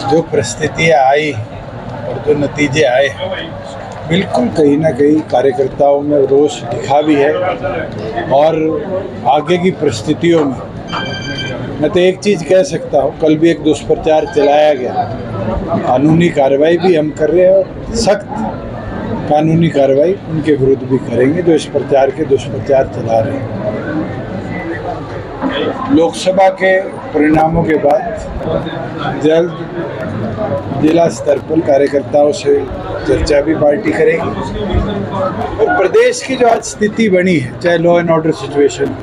जो परिस्थितियाँ आई और जो नतीजे आए, बिल्कुल कहीं ना कहीं कार्यकर्ताओं में रोष दिखा भी है। और आगे की परिस्थितियों में मैं तो एक चीज़ कह सकता हूँ, कल भी एक दुष्प्रचार चलाया गया, कानूनी कार्रवाई भी हम कर रहे हैं और सख्त कानूनी कार्रवाई उनके विरुद्ध भी करेंगे जो इस प्रचार के दुष्प्रचार चला रहे हैं। लोकसभा के परिणामों के बाद जल्द जिला स्तर पर कार्यकर्ताओं से चर्चा भी पार्टी करेगी और प्रदेश की जो आज स्थिति बनी है, चाहे लॉ एंड ऑर्डर सिचुएशन,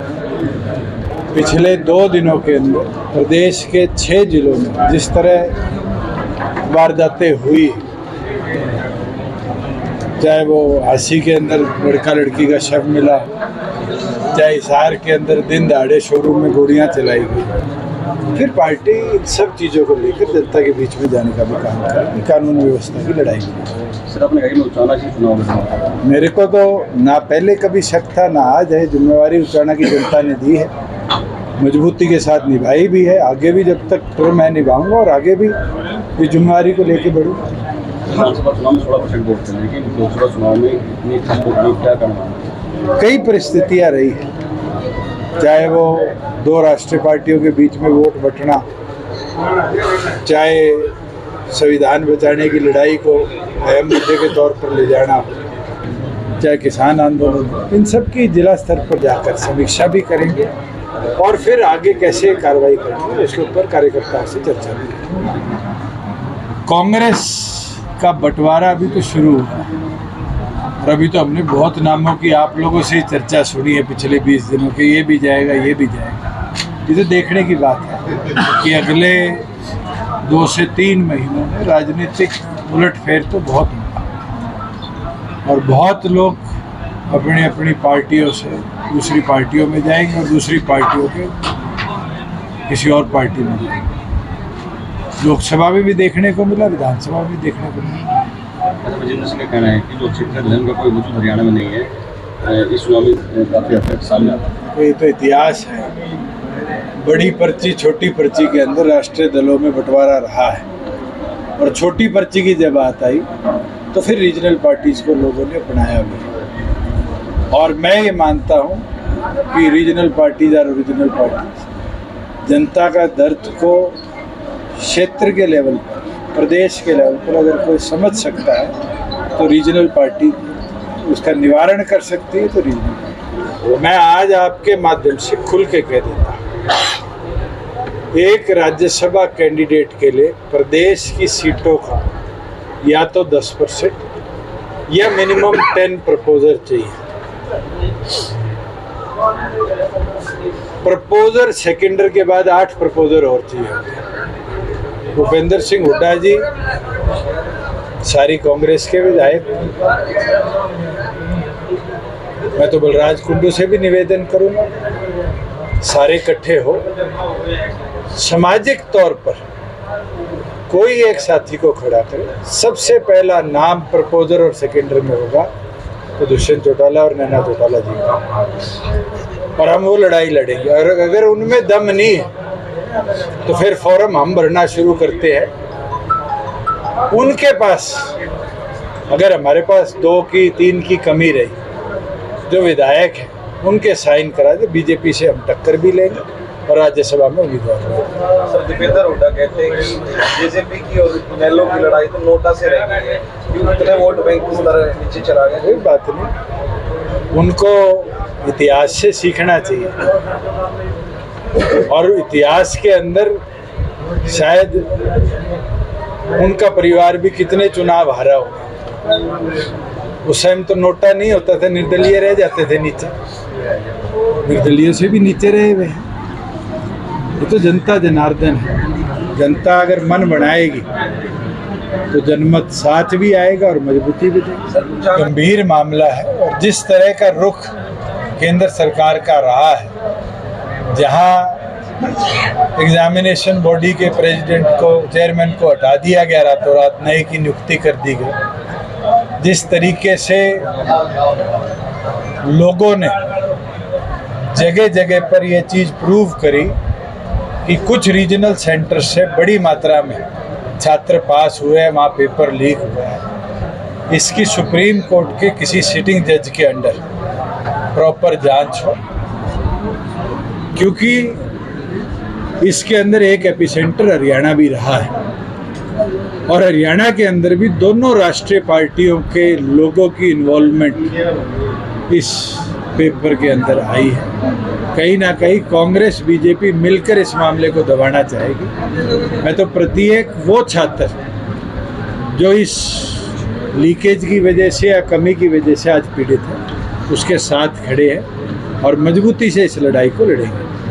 पिछले 2 दिनों के अंदर प्रदेश के 6 जिलों में जिस तरह वारदातें हुई, चाहे वो हांसी के अंदर लड़का लड़की का शव मिला, चाहे हिसार के अंदर दिन दहाड़े शोरूम में गोलियां चलाई गई, फिर पार्टी इन सब चीज़ों को लेकर जनता के बीच में जाने का भी काम करेगी, कानून व्यवस्था की लड़ाई की। सर, आपने कहा कि उचाना की चुनाव, मेरे को तो ना पहले कभी शक था ना आज है। जिम्मेवारी उचाना की जनता ने दी है, मजबूती के साथ निभाई भी है, आगे भी जब तक तो मैं निभाऊंगा और आगे भी इस जिम्मेवारी को लेकर बढ़ूँगा। विधानसभा चुनाव में 16% वोट थे, लेकिन लोकसभा चुनाव में इतनी क्या करना, कई परिस्थितियाँ रही है, चाहे वो 2 राष्ट्रीय पार्टियों के बीच में वोट बंटना, चाहे संविधान बचाने की लड़ाई को अहम मुद्दे के तौर पर ले जाना, चाहे किसान आंदोलन, इन सब की जिला स्तर पर जाकर समीक्षा भी करेंगे और फिर आगे कैसे कार्रवाई करेंगे उसके ऊपर कार्यकर्ताओं से चर्चा भी करेंगे। कांग्रेस का बंटवारा अभी तो शुरू हुआ है और अभी तो हमने बहुत नामों की आप लोगों से चर्चा सुनी है पिछले 20 दिनों के, ये भी जाएगा ये भी जाएगा। ये तो देखने की बात है कि अगले 2 से 3 महीनों में राजनीतिक उलटफेर तो बहुत होगा और बहुत लोग अपनी अपनी पार्टियों से दूसरी पार्टियों में जाएंगे और दूसरी पार्टियों के किसी और पार्टी में जाएंगे। लोकसभा में भी देखने को मिला, विधानसभा में भी देखने को मिला। राजेंद्र सिंह का कहना है कि जो क्षेत्र धर्म का कोई वजूद हरियाणा में नहीं है, इस चुनाव में काफी हद तक सामने आता है। ये तो इतिहास है, बड़ी पर्ची छोटी पर्ची के अंदर राष्ट्रीय दलों में बंटवारा रहा है और छोटी पर्ची की जब बात आई तो फिर रीजनल पार्टीज को लोगों ने अपनाया भी। और मैं ये मानता हूँ कि रीजनल पार्टीज और ओरिजिनल पार्टीज जनता का दर्द को क्षेत्र के लेवल पर, प्रदेश के लेवल पर अगर कोई समझ सकता है तो रीजनल पार्टी उसका निवारण कर सकती है। तो रीजनल मैं आज आपके माध्यम से खुल के कह देता हूँ, एक राज्यसभा कैंडिडेट के लिए प्रदेश की सीटों का या तो 10% या मिनिमम 10 प्रपोजर चाहिए। प्रपोजर सेकेंडर के बाद 8 प्रपोजर और चाहिए। भूपेंद्र सिंह हुड्डा जी सारी कांग्रेस के विधायक, मैं तो बलराज कुंडू से भी निवेदन करूंगा, सारे इकट्ठे हो, सामाजिक तौर पर कोई एक साथी को खड़ा करे। सबसे पहला नाम प्रपोजर और सेकेंडर में होगा तो दुष्यंत चौटाला और नैना चौटाला जी का, और हम वो लड़ाई लड़ेंगे। और अगर उनमें दम नहीं है तो फिर फॉर्म हम भरना शुरू करते हैं। उनके पास अगर हमारे पास 2 की 3 की कमी रही, जो विधायक हैं उनके साइन करा दे, बीजेपी से हम टक्कर भी लेंगे और राज्यसभा में उम्मीदवार होंगे। सर, दीपेंद्र हुड्डा कहते हैं कि बीजेपी की और इनेलो की लड़ाई तो नोटा से रही है, इतने वोट बैंक इस तरह नीचे चला गया। कोई बात नहीं, उनको इतिहास से सीखना चाहिए और इतिहास के अंदर शायद उनका परिवार भी कितने चुनाव हारा हो। उस टाइम तो नोटा नहीं होता था, निर्दलीय रह जाते थे नीचे, निर्दलीय से भी नीचे रहे हुए हैं। ये तो जनता जनार्दन है, जनता अगर मन बनाएगी तो जनमत साथ भी आएगा और मजबूती भी देगी। गंभीर मामला है और जिस तरह का रुख केंद्र सरकार का रहा है, जहां एग्जामिनेशन बॉडी के प्रेसिडेंट को, चेयरमैन को हटा दिया गया रातों रात, नए की नियुक्ति कर दी गई, जिस तरीके से लोगों ने जगह जगह पर यह चीज़ प्रूव करी कि कुछ रीजनल सेंटर से बड़ी मात्रा में छात्र पास हुए हैं, वहाँ पेपर लीक हुआ है, इसकी सुप्रीम कोर्ट के किसी सिटिंग जज के अंडर प्रॉपर जांच हो, क्योंकि इसके अंदर एक एपिसेंटर हरियाणा भी रहा है और हरियाणा के अंदर भी दोनों राष्ट्रीय पार्टियों के लोगों की इन्वॉल्वमेंट इस पेपर के अंदर आई है। कहीं ना कहीं कांग्रेस बीजेपी मिलकर इस मामले को दबाना चाहेगी। मैं तो प्रत्येक वो छात्र जो इस लीकेज की वजह से या कमी की वजह से आज पीड़ित है, उसके साथ खड़े हैं और मजबूती से इस लड़ाई को लड़ेंगे।